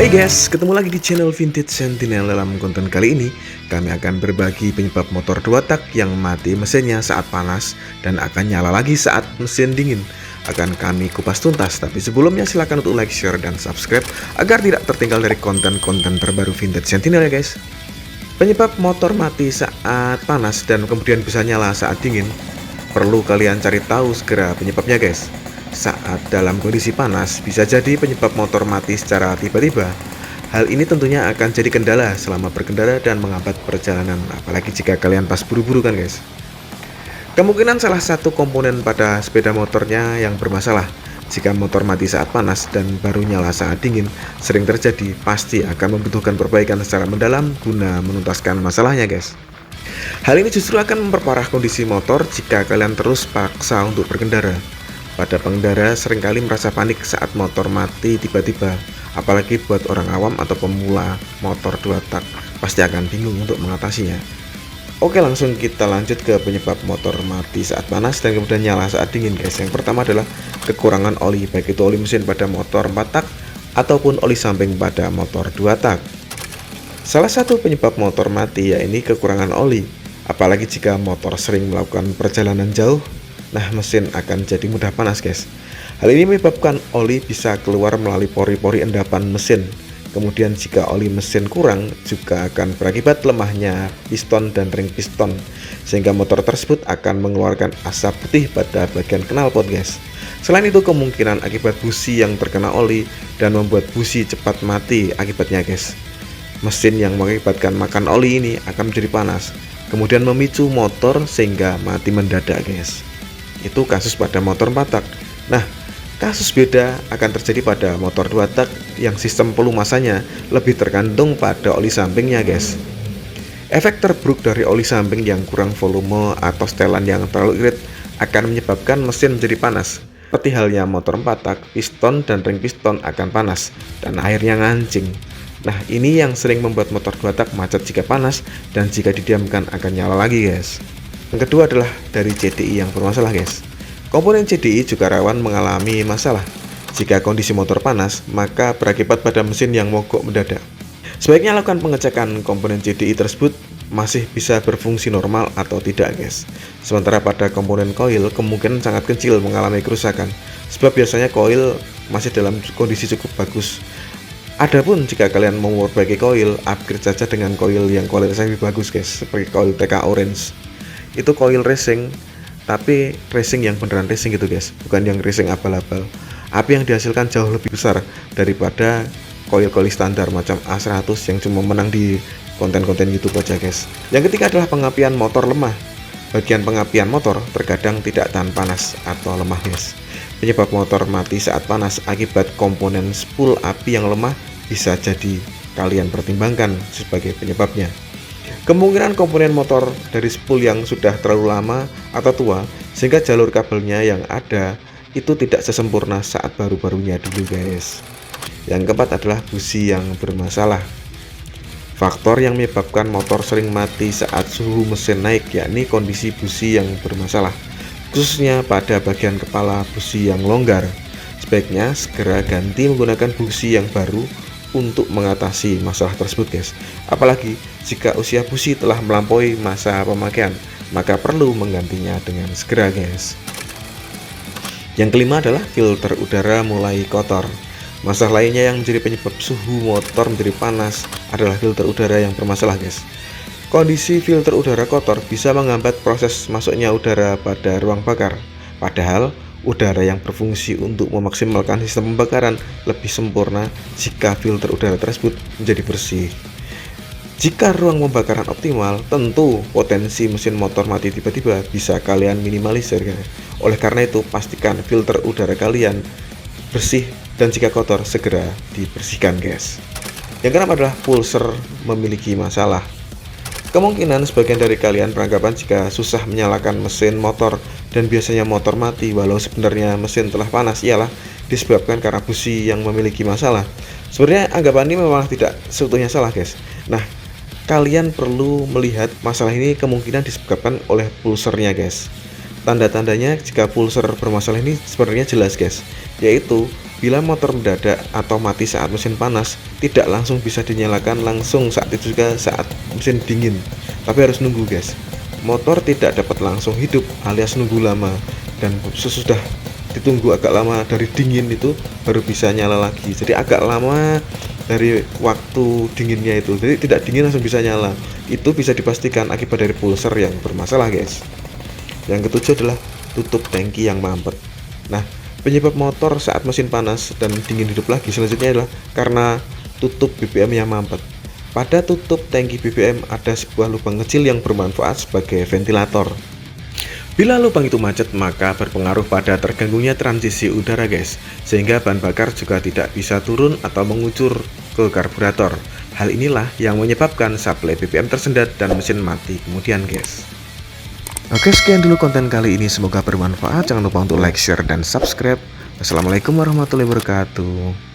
Hai guys, ketemu lagi di channel Vintage Sentinel. Dalam konten kali ini, kami akan berbagi penyebab motor 2 tak yang mati mesinnya saat panas dan akan nyala lagi saat mesin dingin. Akan kami kupas tuntas, tapi sebelumnya silahkan untuk like, share, dan subscribe agar tidak tertinggal dari konten-konten terbaru Vintage Sentinel ya guys. Penyebab motor mati saat panas dan kemudian bisa nyala saat dingin, perlu kalian cari tahu segera penyebabnya guys. Saat dalam kondisi panas, bisa jadi penyebab motor mati secara tiba-tiba. Hal ini tentunya akan jadi kendala selama berkendara dan menghambat perjalanan, apalagi jika kalian pas buru-buru kan guys. Kemungkinan salah satu komponen pada sepeda motornya yang bermasalah. Jika motor mati saat panas dan baru nyala saat dingin, sering terjadi, pasti akan membutuhkan perbaikan secara mendalam guna menuntaskan masalahnya guys. Hal ini justru akan memperparah kondisi motor jika kalian terus paksa untuk berkendara. Pada pengendara seringkali merasa panik saat motor mati tiba-tiba, apalagi buat orang awam atau pemula motor 2 tak, pasti akan bingung untuk mengatasinya. Oke, langsung kita lanjut ke penyebab motor mati saat panas dan kemudian nyala saat dingin guys. Yang pertama adalah kekurangan oli, baik itu oli mesin pada motor 4 tak ataupun oli samping pada motor 2 tak. Salah satu penyebab motor mati yaitu kekurangan oli, apalagi jika motor sering melakukan perjalanan jauh. Nah, mesin akan jadi mudah panas guys. Hal ini menyebabkan oli bisa keluar melalui pori-pori endapan mesin. Kemudian jika oli mesin kurang, juga akan berakibat lemahnya piston dan ring piston, sehingga motor tersebut akan mengeluarkan asap putih pada bagian knalpot guys. Selain itu, kemungkinan akibat busi yang terkena oli dan membuat busi cepat mati akibatnya guys. Mesin yang mengakibatkan makan oli ini akan menjadi panas, kemudian memicu motor sehingga mati mendadak guys. Itu kasus pada motor 4 tak. Nah, kasus beda akan terjadi pada motor 2 tak yang sistem pelumasannya lebih tergantung pada oli sampingnya guys. Efek terburuk dari oli samping yang kurang volume atau setelan yang terlalu irit akan menyebabkan mesin menjadi panas. Seperti halnya motor 4 tak, piston dan ring piston akan panas dan akhirnya ngancing. Nah, ini yang sering membuat motor 2 tak macet jika panas, dan jika didiamkan akan nyala lagi guys. Yang kedua adalah dari CDI yang bermasalah guys. Komponen CDI juga rawan mengalami masalah. Jika kondisi motor panas, maka berakibat pada mesin yang mogok mendadak. Sebaiknya lakukan pengecekan komponen CDI tersebut masih bisa berfungsi normal atau tidak guys. Sementara pada komponen koil kemungkinan sangat kecil mengalami kerusakan, sebab biasanya koil masih dalam kondisi cukup bagus. Adapun jika kalian mau memperbaiki koil, upgrade saja dengan koil yang kualitasnya lebih bagus guys, seperti koil TK Orange. Itu koil racing, tapi racing yang beneran racing gitu guys, bukan yang racing abal-abal. Api yang dihasilkan jauh lebih besar daripada koil-koil standar macam A100 yang cuma menang di konten-konten YouTube aja guys. Yang ketiga adalah pengapian motor lemah. Bagian pengapian motor terkadang tidak tahan panas atau lemah guys. Penyebab motor mati saat panas akibat komponen spool api yang lemah bisa jadi kalian pertimbangkan sebagai penyebabnya. Kemungkinan komponen motor dari spool yang sudah terlalu lama atau tua, sehingga jalur kabelnya yang ada itu tidak sesempurna saat baru-barunya dulu guys. Yang keempat adalah busi yang bermasalah. Faktor yang menyebabkan motor sering mati saat suhu mesin naik yakni kondisi busi yang bermasalah, khususnya pada bagian kepala busi yang longgar. Sebaiknya segera ganti menggunakan busi yang baru untuk mengatasi masalah tersebut guys. Apalagi jika usia busi telah melampaui masa pemakaian, maka perlu menggantinya dengan segera guys. Yang kelima adalah filter udara mulai kotor. Masalah lainnya yang menjadi penyebab suhu motor menjadi panas adalah filter udara yang bermasalah guys. Kondisi filter udara kotor bisa menghambat proses masuknya udara pada ruang bakar. Padahal udara yang berfungsi untuk memaksimalkan sistem pembakaran lebih sempurna jika filter udara tersebut menjadi bersih. Jika ruang pembakaran optimal, tentu potensi mesin motor mati tiba-tiba bisa kalian minimalisir guys. Oleh karena itu, pastikan filter udara kalian bersih dan jika kotor segera dibersihkan guys. Yang keenam adalah pulser memiliki masalah. Kemungkinan sebagian dari kalian beranggapan jika susah menyalakan mesin motor dan biasanya motor mati walau sebenarnya mesin telah panas ialah disebabkan karena busi yang memiliki masalah. Sebenarnya anggapan ini memang tidak seutuhnya salah guys. Nah, kalian perlu melihat masalah ini kemungkinan disebabkan oleh pulsernya guys. Tanda-tandanya jika pulser bermasalah ini sebenarnya jelas guys, yaitu Bila motor mendadak atau mati saat mesin panas, tidak langsung bisa dinyalakan langsung saat itu juga saat mesin dingin, tapi harus nunggu guys. Motor tidak dapat langsung hidup alias nunggu lama, dan sesudah ditunggu agak lama dari dingin itu baru bisa nyala lagi. Jadi agak lama dari waktu dinginnya itu, jadi tidak dingin langsung bisa nyala. Itu bisa dipastikan akibat dari pulser yang bermasalah guys. Yang ketujuh adalah tutup tangki yang mampet. Nah, penyebab motor saat mesin panas dan dingin hidup lagi selanjutnya adalah karena tutup BBM yang mampet. Pada tutup tangki BBM ada sebuah lubang kecil yang bermanfaat sebagai ventilator. Bila lubang itu macet, maka berpengaruh pada terganggunya transisi udara guys, sehingga bahan bakar juga tidak bisa turun atau mengucur ke karburator. Hal inilah yang menyebabkan suplai BBM tersendat dan mesin mati kemudian guys. Oke, sekian dulu konten kali ini, semoga bermanfaat. Jangan lupa untuk like, share, dan subscribe. Wassalamualaikum warahmatullahi wabarakatuh.